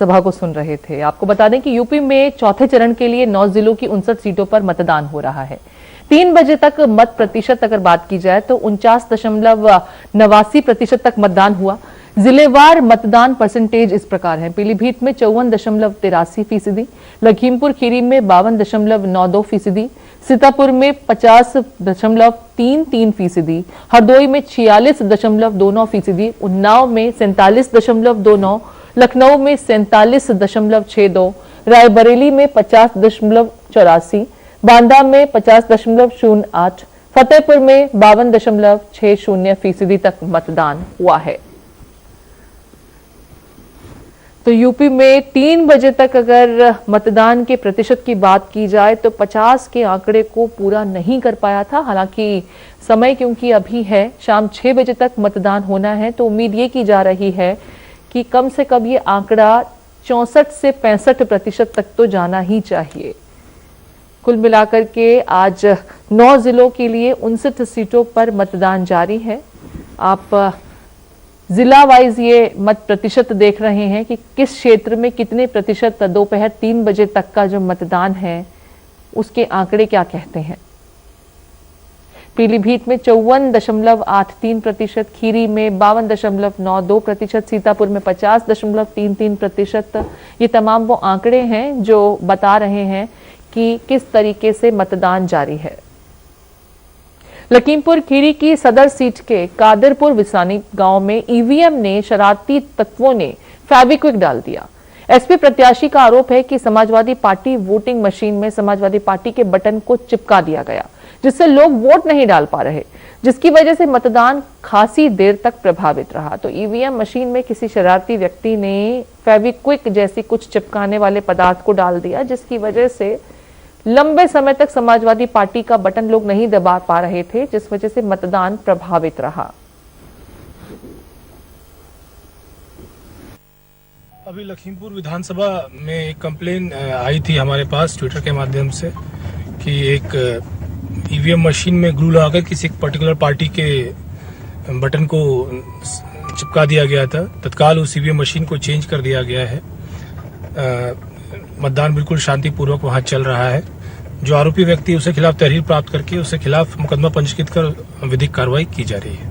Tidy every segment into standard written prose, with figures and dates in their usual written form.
सभा को सुन रहे थे। आपको बता दें कि यूपी में चौथे चरण के लिए 9 जिलों की 59 सीटों पर मतदान हो रहा है। 3 बजे तक मत प्रतिशत अगर बात की जाए तो 49.89% तक मतदान हुआ। जिलेवार मतदान परसेंटेज इस प्रकार है। पीलीभीत में 54.83%, लखीमपुर खीरी में 52.92%, सीतापुर में 50.33%, हरदोई में 46.29%, उन्नाव में 47.29%, लखनऊ में 47.62%, रायबरेली में 50.84%, बांदा में 50.08%, फतेहपुर में 52.60% तक मतदान हुआ है। तो यूपी में 3 बजे तक अगर मतदान के प्रतिशत की बात की जाए तो 50 के आंकड़े को पूरा नहीं कर पाया था। हालांकि समय क्योंकि अभी है, शाम 6 बजे तक मतदान होना है, तो उम्मीद ये की जा रही है कि कम से कम ये आंकड़ा 64 से 65% तक तो जाना ही चाहिए। कुल मिलाकर के आज 9 जिलों के लिए 59 सीटों पर मतदान जारी है। आप जिला वाइज ये मत प्रतिशत देख रहे हैं कि किस क्षेत्र में कितने प्रतिशत दोपहर 3 बजे तक का जो मतदान है उसके आंकड़े क्या कहते हैं। पीलीभीत में 54.83%, खीरी में 52.92%, सीतापुर में 50.33%। ये तमाम वो आंकड़े हैं जो बता रहे हैं कि किस तरीके से मतदान जारी है। लखीमपुर खीरी की सदर सीट के कादरपुर विसानी गांव में ईवीएम ने शरारती तत्वों ने फेविक्विक डाल दिया। एसपी प्रत्याशी का आरोप है कि समाजवादी पार्टी वोटिंग मशीन में समाजवादी पार्टी के बटन को चिपका दिया गया, जिससे लोग वोट नहीं डाल पा रहे, जिसकी वजह से मतदान खासी देर तक प्रभावित रहा। तो ईवीएम मशीन में किसी शरारती व्यक्ति ने फेविक्विक जैसी कुछ चिपकाने वाले पदार्थ को डाल दिया, जिसकी वजह से लंबे समय तक समाजवादी पार्टी का बटन लोग नहीं दबा पा रहे थे, जिस वजह से मतदान प्रभावित रहा। अभी लखीमपुर विधानसभा में एक कंप्लेन आई थी हमारे पास ट्विटर के माध्यम से कि एक ईवीएम मशीन में ग्लू लगाकर किसी एक पर्टिकुलर पार्टी के बटन को चिपका दिया गया था। तत्काल उस ईवीएम मशीन को चेंज कर दिया गया है। मतदान बिल्कुल शांतिपूर्वक वहां चल रहा है। जो आरोपी व्यक्ति उसके खिलाफ तहरीर प्राप्त करके उसके खिलाफ मुकदमा पंजीकृत कर विधिक कार्रवाई की जा रही है।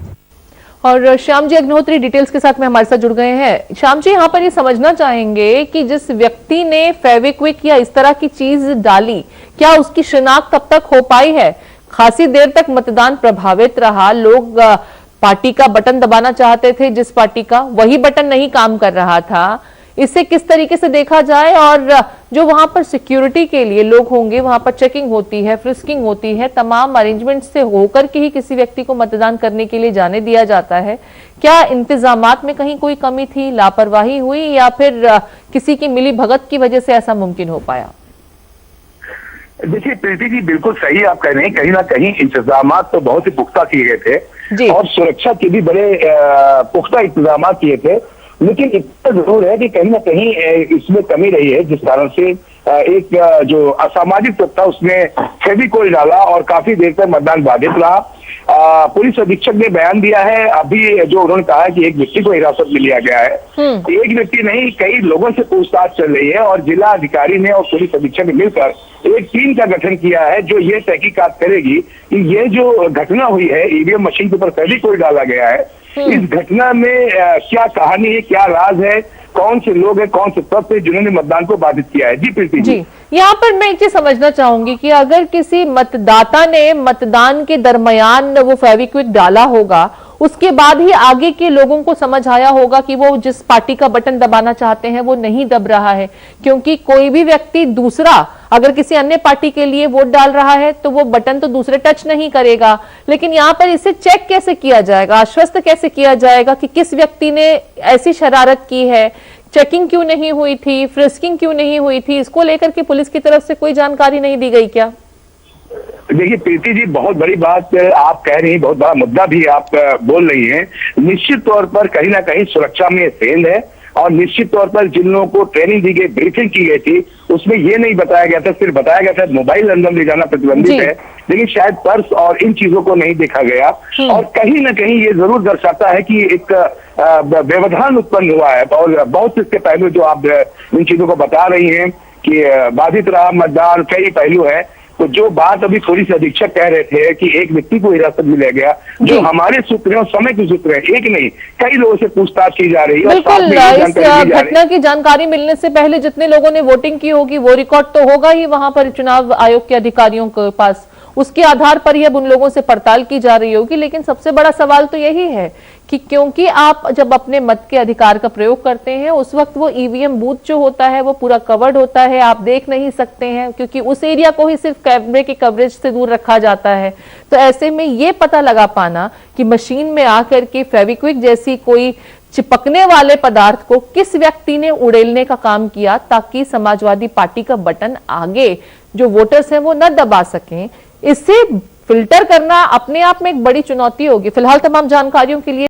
और श्याम जी अग्निहोत्री डिटेल्स के साथ में हमारे साथ जुड़ गए हैं। श्याम जी, यहाँ पर ये समझना चाहेंगे कि जिस व्यक्ति ने फेविक्विक या इस तरह की चीज डाली, क्या उसकी शिनाख्त अब तक हो पाई है? खासी देर तक मतदान प्रभावित रहा, लोग पार्टी का बटन दबाना चाहते थे, जिस पार्टी का वही बटन नहीं काम कर रहा था। इसे किस तरीके से देखा जाए, और जो वहां पर सिक्योरिटी के लिए लोग होंगे, वहां पर चेकिंग होती है, फ्रिस्किंग होती है, तमाम अरेंजमेंट से होकर के ही किसी व्यक्ति को मतदान करने के लिए जाने दिया जाता है। क्या इंतजामात में कहीं कोई कमी थी, लापरवाही हुई, या फिर किसी की मिली भगत की वजह से ऐसा मुमकिन हो पाया? देखिए प्रीति जी, बिल्कुल सही आप कह रहे हैं। कहीं ना कहीं इंतजामात तो बहुत ही पुख्ता किए गए थे और सुरक्षा के भी बड़े पुख्ता इंतजाम किए थे, लेकिन इतना जरूर है कि कहीं ना कहीं इसमें कमी रही है, जिस कारण से एक जो असामाजिक तत्व था उसने फेविकोल डाला और काफी देर तक मतदान बाधित रहा। पुलिस अधीक्षक ने बयान दिया है अभी, जो उन्होंने कहा है कि एक व्यक्ति को हिरासत में लिया गया है। एक व्यक्ति नहीं, कई लोगों से पूछताछ चल रही है और जिला अधिकारी ने और पुलिस अधीक्षक ने मिलकर एक टीम का गठन किया है जो ये तहकीकात करेगी कि ये जो घटना हुई है, ईवीएम मशीन के ऊपर फेविकोल डाला गया है, इस घटना में क्या कहानी है, क्या राज है, कौन से लोग हैं, कौन से तत्व है जिन्होंने मतदान को बाधित किया है। जी प्रीति जी, यहाँ पर मैं एक चीज समझना चाहूंगी कि अगर किसी मतदाता ने मतदान के दरमियान वो फेविक्विक डाला होगा, उसके बाद ही आगे के लोगों को समझ आया होगा कि वो जिस पार्टी का बटन दबाना चाहते हैं वो नहीं दब रहा है, क्योंकि कोई भी व्यक्ति दूसरा अगर किसी अन्य पार्टी के लिए वोट डाल रहा है तो वो बटन तो दूसरे टच नहीं करेगा। लेकिन यहाँ पर इसे चेक कैसे किया जाएगा, आश्वस्त कैसे किया जाएगा कि किस व्यक्ति ने ऐसी शरारत की है? चेकिंग क्यों नहीं हुई थी, फ्रिस्किंग क्यों नहीं हुई थी? इसको लेकर के पुलिस की तरफ से कोई जानकारी नहीं दी गई क्या? देखिए प्रीति जी, बहुत बड़ी बात आप कह रही हैं, बहुत बड़ा मुद्दा भी आप बोल रही हैं। निश्चित तौर पर कहीं ना कहीं सुरक्षा में सेंध है और निश्चित तौर पर जिन लोगों को ट्रेनिंग दी गई, ब्रीफिंग की गई थी, उसमें ये नहीं बताया गया था, सिर्फ बताया गया था मोबाइल अंदर ले जाना प्रतिबंधित है, लेकिन शायद पर्स और इन चीजों को नहीं देखा गया। और कहीं ना कहीं ये जरूर दर्शाता है कि एक व्यवधान उत्पन्न हुआ है। और बहुत से इसके पहलू जो आप इन चीजों को बता रही हैं कि बाधित रहा मतदान, कई पहलू है। तो जो बात अभी थोड़ी सी अधीक्षक कह रहे थे कि एक व्यक्ति को हिरासत में लिया गया, जो हमारे सूत्र हैं, समय के सूत्र हैं, एक नहीं कई लोगों से पूछताछ की जा रही है। बिल्कुल, इस घटना की जानकारी मिलने से पहले जितने लोगों ने वोटिंग की होगी वो रिकॉर्ड तो होगा ही वहां पर चुनाव आयोग के अधिकारियों के पास, उसके आधार पर ही अब उन लोगों से पड़ताल की जा रही होगी। लेकिन सबसे बड़ा सवाल तो यही है कि क्योंकि आप जब अपने मत के अधिकार का प्रयोग करते हैं उस वक्त वो ईवीएम बूथ जो होता है वो पूरा कवर्ड होता है, आप देख नहीं सकते हैं, क्योंकि उस एरिया को ही सिर्फ कैमरे की कवरेज से दूर रखा जाता है। तो ऐसे में ये पता लगा पाना कि मशीन में आकर के फेविक्विक जैसी कोई चिपकने वाले पदार्थ को किस व्यक्ति ने उड़ेलने का काम किया ताकि समाजवादी पार्टी का बटन आगे जो वोटर्स हैं वो न दबा सकें, इससे फिल्टर करना अपने आप में एक बड़ी चुनौती होगी। फिलहाल तमाम जानकारियों के लिए